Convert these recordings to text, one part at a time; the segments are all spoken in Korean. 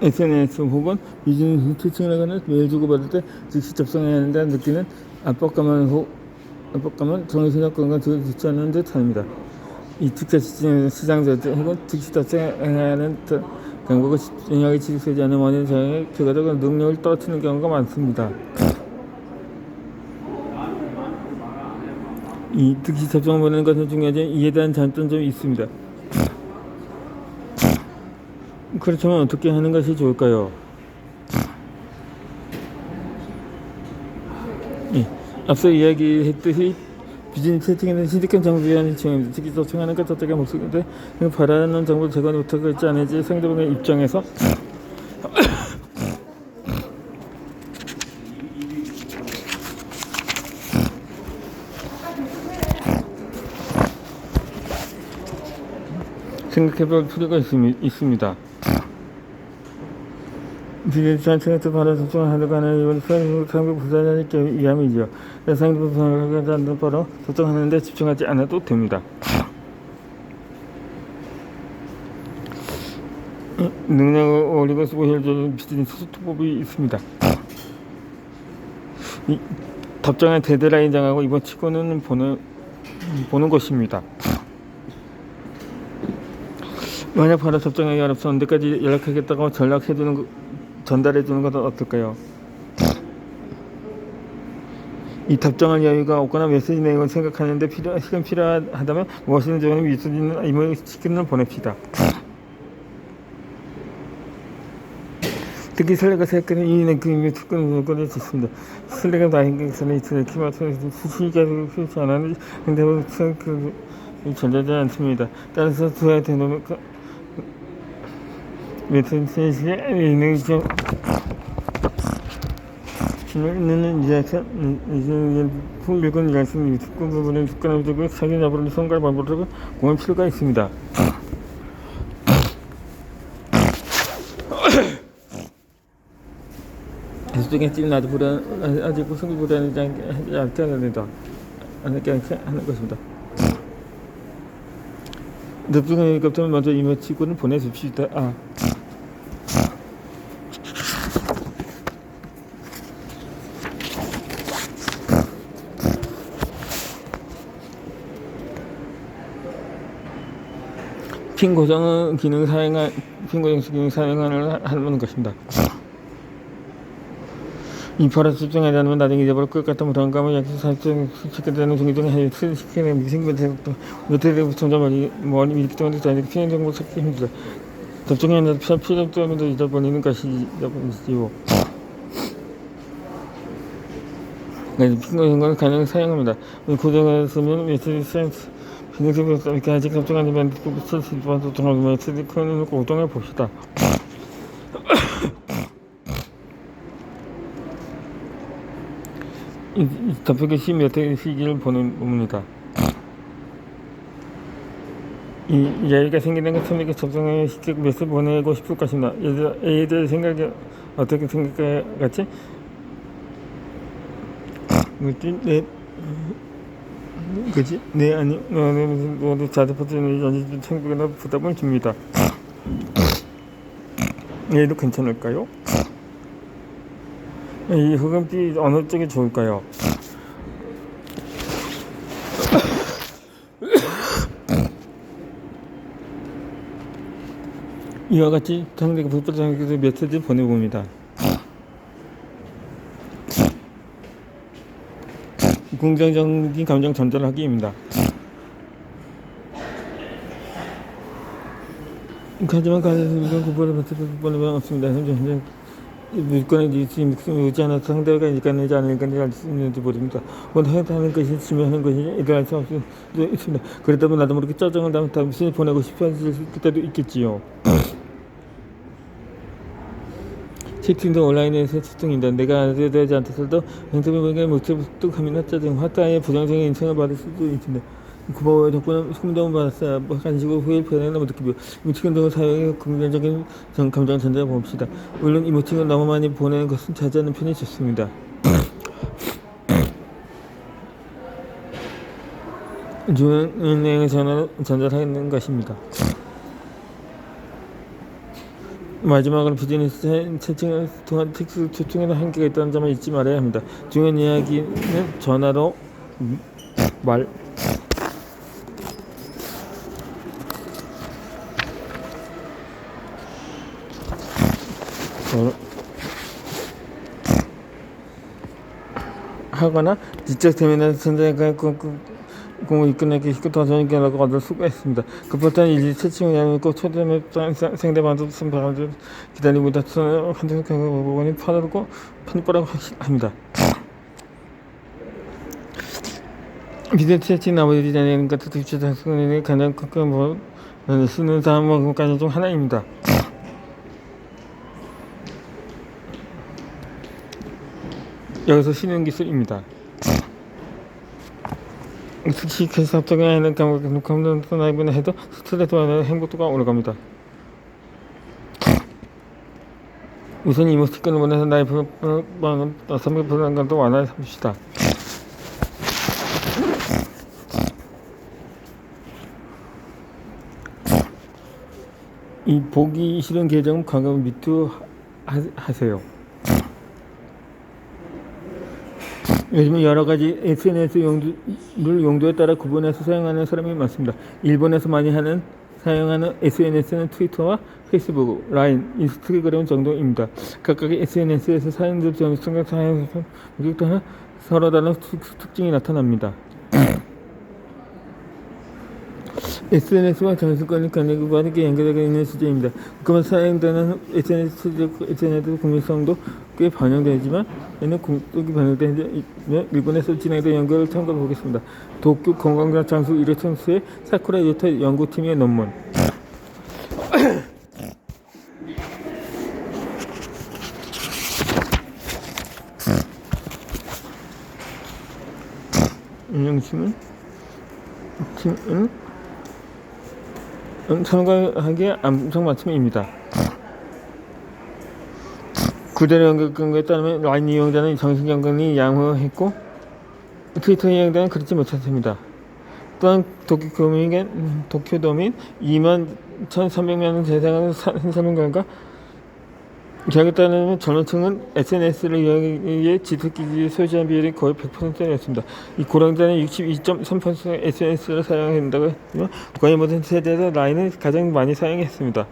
SNS 혹은 비즈니스 채팅을 메일 주고받을 때 즉시 접속해야 한다는 느끼는 압박감은 정신적 건강에 좋지 않은 듯합니다. 이 특히 시장자 혹은 즉시 접속해야 하는 경고가 영향이 지속되지 않는 원인 사용에 결과적으로 능력을 떨어뜨리는 경우가 많습니다. 이 특히 접종을 보내는 것은 중요하지만 이에 대한 장점이 있습니다. 그렇다면 어떻게 하는 것이 좋을까요? 앞서 이야기했듯이 비즈니스 채팅에는 신득한 정보 위한 지원입니다. 특히 접촉하는 것 자체가 목적인데 바라는 정보를 제공하지 못하지 않을지 상대방의 입장에서 생각해볼 필요가 있습니다. 비즈니스 단체에서 바로 접촉을 하려고 하는 이번 상대 부사장이 위함이죠. 상대 부사장은 바로 접촉하는 데 집중하지 않아도 됩니다. 능력을 올리고 보여주는 비즈니스 소통법이 있습니다. 답장의 데드라인 정하고 이번 치고는 보는 것입니다. 만약 바로 접종하기 어렵서 언제까지 연락하겠다고 전달해주는 것은 어떨까요? 이 답장할 여유가 없거나 메시지 내용을 생각하는데 시간 필요하다면 무엇이든 저는 미수있는 이메일 치킨을 보냅시다. 특히 설레가 생각하는 이인의 그 이메일 특권을 짓습니다. 설레가 나인 것은 이틀에 키마트에서 수시가 그렇지 않았는지 근데 전달되지 않습니다. 따라서 두어야 되는 메시지에 있는 있는 이야기가 풍밀군 이야기는 특권 부분을 특권을 두고 사기 나부를 선거를 방법으로 공할 필요가 있습니다. 수중에 찜 나도 아직 승부 불안하지 않게 하는 것입니다. 늪중에 급하면 먼저 이메치고는 보내줍시다. 핀 고정 기능 사용을 하는 것입니다. 이 파라 집중하지 않으면 나중에 잊어버릴 것 같은 불안감을 약속 살짝 되는 종이 중에 하여 시키는 미생물부터 노트북 점점 머리 밀기 때문에 자기 피해 정보를 찾기 힘들다. 접종에는 필요 때문에 잊어버리는 것이지요. 핀고정을 가능 사용합니다. 고정을 쓰면 메시지 센스 비능성에서 이렇게 아직 접종하지 않은 접종하고 메시지 코인을 고정해 봅시다. 답변의 몇 시기를 보냅니다. 이 이야기가 생기는 것 처음에 접종에 쉽게 메시지 보내고 싶을 것입니다. A에 대해 생각이 어떻게 생각하지? 아니, 너는 자제포트는 연지 챙기거나 부담을 줍니다. 얘도 괜찮을까요? 이 혹은 B 어느 쪽이 좋을까요? 이와 같이 상대가 불법상에서 메시지를 보내봅니다. 긍정적인 감정 전달하기입니다. 하지만 가능한 구분을 보내면 없습니다. 현재 물건에 의지 않아서 상대가 일관하지 않을 건지 알 수 있는지 모릅니다. 뭐 하는 것이 지면하는 것이 이를 알 수 없을 수도 있습니다. 그러다 보면 나도 모르게 짜증을 다시 보내고 싶어질 때도 있겠지요. 채팅도 온라인에서 채팅입니다. 내가 되지 않더라도 인터뷰에게 목적하면 짜증, 화따의 부정적인 인상을 받을 수도 있습니다. 고마워요. 덕분에 힘도 받았어요. 간식으로 후회를 표현하는 느낌이요. 이모티콘 등을 사용해 긍정적인 감정을 전달해 봅시다. 물론 이모티콘을 너무 많이 보내는 것은 자제하는 편이 좋습니다. 중요한 내용을 전달하는 것입니다. 마지막으로 비즈니스 채팅을 통한 텍스트 소통에도 한계가 있다는 점을 잊지 말아야 합니다. 중요한 이야기는 전화로 말 하거나 지적 세미나 전자가 공을 이끌어내기 쉽고 더 좋은 결과를 얻을 수가 있습니다. 급발단 일일 채팅을 야매고 초대는 상대방도 선박을 기다리고 있다. 한쪽 부분이 파르고 편집보라고 합니다. 비디오 채팅 나머지 디자인 같은 특수 작성에 가장 가까운 쓰는 사람까지 중 하나입니다. 여기서 쉬는 기술입니다. 특히 합작을 하는 감독 라이브는 해도 스트레스 완화에 행복도가 올라갑니다. 우선 이모티콘을 보내서 라이브 300%도 완화합시다. 이 보기 싫은 계정은 과감 미투하세요. 요즘은 여러가지 SNS 용도에 따라 구분해서 사용하는 사람이 많습니다. 일본에서 많이 사용하는 SNS는 트위터와 페이스북, 라인, 인스타그램 정도입니다. 각각의 SNS에서 사용자 정성과 사용 목적도 서로 다른 특징이 나타납니다. SNS와 정신권이 관계가 연결되어 있는 주제입니다. 그만 사용되는 SNS 국민성도 꽤 반영되지만 얘는 공격이 반영되면 일본에서 진행된 연구를 참고해 보겠습니다. 도쿄 관광장수 이레천수의 사쿠라 요타 연구팀의 논문. 인용심은 팀은 참가하기에 암송 맞춤입니다. 구대로 연결권에 따르면 라인 이용자는 정신건강이 양호했고 트위터 이용자는 그렇지 못했습니다. 또한 도쿄도민 21,300명 대상의 설문결과 결과에 따르면 젊은층은 SNS를 이용해 지식기기 소지한 비율이 거의 100%였습니다. 이 고령자는 62.3%가 SNS를 사용한다고 했지만 거의 모든 세대에서 라인을 가장 많이 사용했습니다.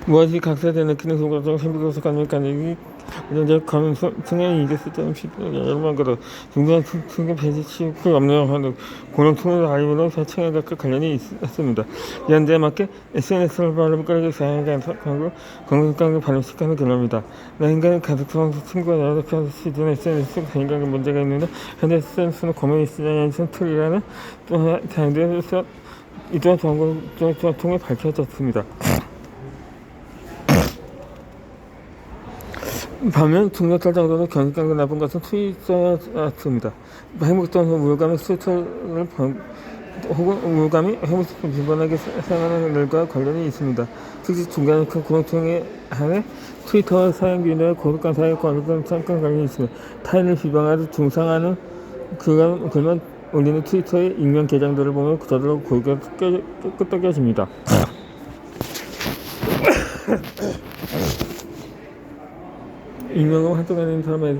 무엇이 각색되는 느끼는 순간 생각에서 가능이 먼저 가는 승행이 이겼을 여러분 거로 중간 승행 배치치 없는 고령층의 라이브로 사칭과 관련이 있습니다. 현재에 맞게 SNS를 발음까지 사용하고 건강을 발전시키는 결론입니다. 라인과의 가족성 친구와 여러 시즌 SNS 관계가 문제가 있는데 현재 SNS는 고민이 시장에서 틀이라는 또 다양대에서 이러한 정보를 통해 밝혀졌습니다. 반면 중력할 정도로 견식감이 나쁜 것은 트위터였습니다. 행복성 우울감의 트위터를 혹은 우울감이 행복성 비판하게 사용하는 일과 관련이 있습니다. 특히 중간 공통에 한해 트위터 사용 비율과 고독한 사용 관련 잠깐 관련이 있습니다. 타인을 비방하듯 중상하는 글만 올리는 트위터의 익명 계정들을 보면 저절로 고개가 끄덕여집니다. 익명으로 활동하는 사람의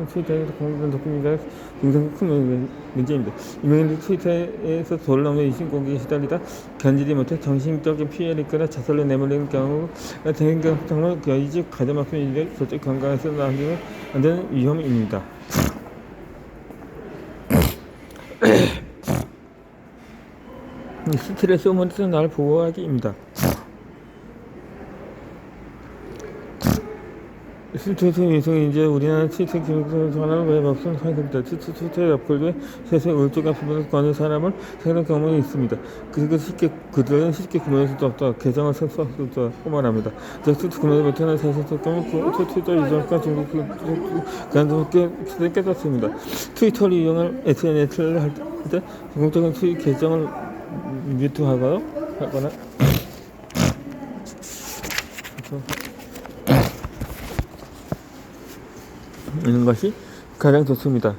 트위터에서 공개된 도쿠멘터리가 굉장히 큰 문제입니다. 익명인들 트위터에서 돌을 넘는 이신공격에 시달리다 견디지 못해 정신적인 피해를 입거나 자살로 내몰리는 경우가 정말 여의지 가져막힌 일에 절대 건강에서 나오면 안 되는 위험입니다. 스트레스 호르몬은 나를 보호하기입니다. 트위터 위성이 이제 우리나라 트위터 기록을 전하는 웹 업소는 사용됩니다. 트위터의 어플에 세세 울적한 부분을 거는 사람을 생각하는 경험이 있습니다. 그들은 쉽게 구매할 수도 없다. 계정을 설치할 수도 없다고 말합니다. 트위터 구매를 못하는 사실 때문에 트위터 유저가 중국 간섭게 깨닫습니다. 트위터를 이용할 SNS를 할 때 공적인 트윗 계정을 뮤트하거나 이런 것이 가장 좋습니다.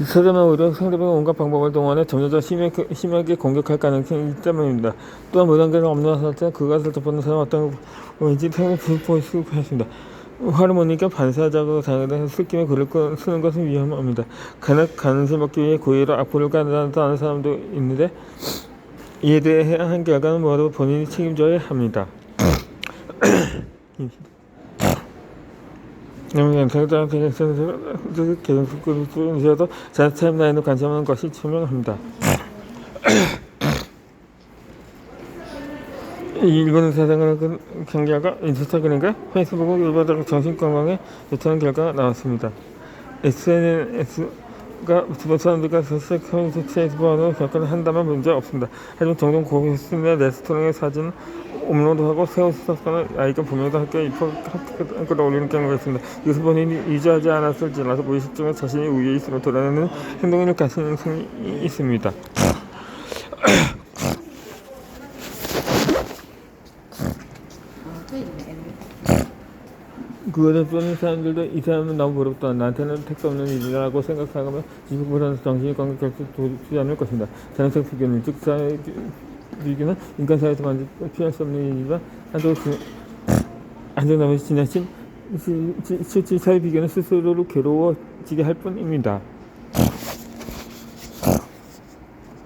사자는 오히려 상대방의 온갖 방법을 동원해 점점 더 심하게 공격할 가능성이 있기 때문입니다. 또한 무단계가 없는 사자 그것을 덮어놓는 사람 어떤 왠지 상당히 불포스고 하십니다. 화를 못 내니까 반사적으로 당하다 술김에 글을 쓰는 것은 위험합니다. 가능성 먹기 위해 고의로 악플을 간다는 사람도 있는데 이에 대해 한 결과는 모두 본인이 책임져야 합니다. 계속 자체 타임라인을 관찰하는 것이 투명합니다. 일본의 사상을 경기하가 인스타그램과 페이스북을 일반적으로 정신건강에 좋다는 결과가 나왔습니다. SNS가 주변 사람들과 소셜 커뮤니티에서 보안을 겪거나 한다면 문제 없습니다. 하지만 종종 고객수나 레스토랑의 사진 업로드하고 새 옷을 샀거나 아이가 분명히 학교에 입학을 올리는 경우가 있습니다. 이것은 본인이 의지하지 않았을지라도 무의식 중에 자신이 우위에 있음을 드러내는 행동을 가능성이 있습니다. 그거를 쏘는 사람들도 이 사람은 너무 부럽다. 나한테는 택도 없는 일이라고 생각하면 지속보다는 정신이 관계 결코 두지 않을 것입니다. 자연적 비교는 즉 사회 비교는 인간 사회에서 완전 피할 수 없는 일이지만 안정감에서 지나친 실질 사회 비교는 스스로를 괴로워지게 할 뿐입니다.